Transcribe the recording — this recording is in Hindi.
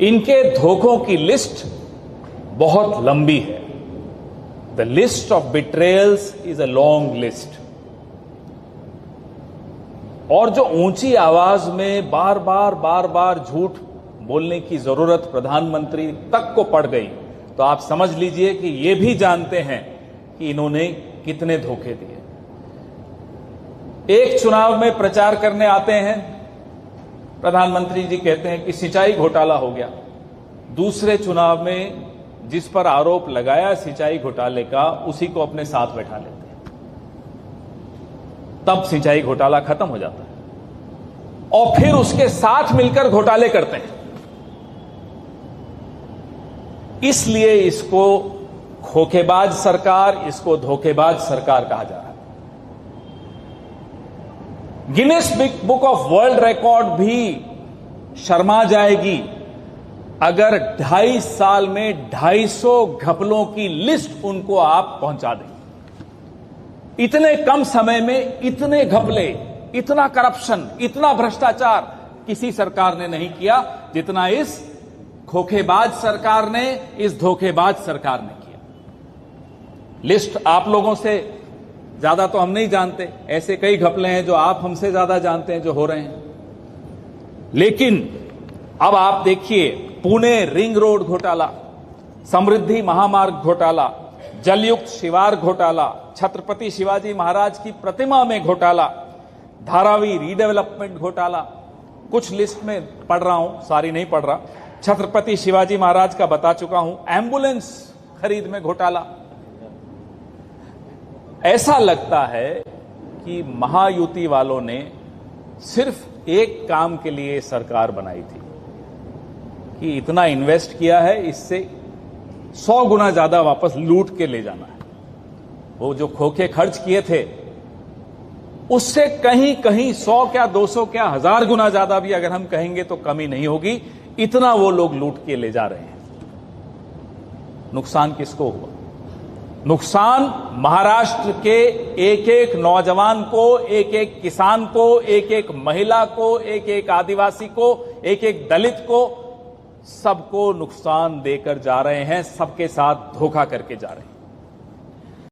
इनके धोखों की लिस्ट बहुत लंबी है। The list of betrayals is a long list. और जो ऊंची आवाज में बार बार झूठ बोलने की जरूरत प्रधानमंत्री तक को पड़ गई, तो आप समझ लीजिए कि ये भी जानते हैं कि इन्होंने कितने धोखे दिए। एक चुनाव में प्रचार करने आते हैं, प्रधानमंत्री जी कहते हैं कि सिंचाई घोटाला हो गया। दूसरे चुनाव में जिस पर आरोप लगाया सिंचाई घोटाले का, उसी को अपने साथ बैठा लेते हैं। तब सिंचाई घोटाला खत्म हो जाता है और फिर उसके साथ मिलकर घोटाले करते हैं। इसलिए इसको खोखेबाज सरकार, इसको धोखेबाज सरकार कहा जा रहा है। Guinness book of world record भी शर्मा जाएगी अगर 2.5 साल में 250 घपलों की लिस्ट उनको आप पहुंचा दें। इतने कम समय में इतने घपले, इतना करप्शन, इतना भ्रष्टाचार किसी सरकार ने नहीं किया जितना इस खोखेबाज सरकार ने, इस धोखेबाज सरकार ने किया। लिस्ट आप लोगों से ज्यादा तो हम नहीं जानते, ऐसे कई घपले हैं जो आप हमसे ज्यादा जानते हैं जो हो रहे हैं। लेकिन अब आप देखिए, पुणे रिंग रोड घोटाला, समृद्धि महामार्ग घोटाला, जलयुक्त शिवार घोटाला, छत्रपति शिवाजी महाराज की प्रतिमा में घोटाला, धारावी रीडेवलपमेंट घोटाला, कुछ लिस्ट में पढ़ रहा हूं, सारी नहीं पढ़ रहा। छत्रपति शिवाजी महाराज का बता चुका हूं, एम्बुलेंस खरीद में घोटाला। ऐसा लगता है कि महायुति वालों ने सिर्फ एक काम के लिए सरकार बनाई थी कि इतना इन्वेस्ट किया है, इससे 100 गुना ज्यादा वापस लूट के ले जाना है। वो जो खोखे खर्च किए थे उससे कहीं कहीं 100 क्या 200 क्या 1000 गुना ज्यादा भी अगर हम कहेंगे तो कमी नहीं होगी। इतना वो लोग लूट के ले जा रहे हैं। नुकसान किसको हुआ? नुकसान महाराष्ट्र के एक एक नौजवान को, एक एक किसान को, एक एक महिला को, एक एक आदिवासी को, एक एक दलित को, सबको नुकसान देकर जा रहे हैं, सबके साथ धोखा करके जा रहे हैं।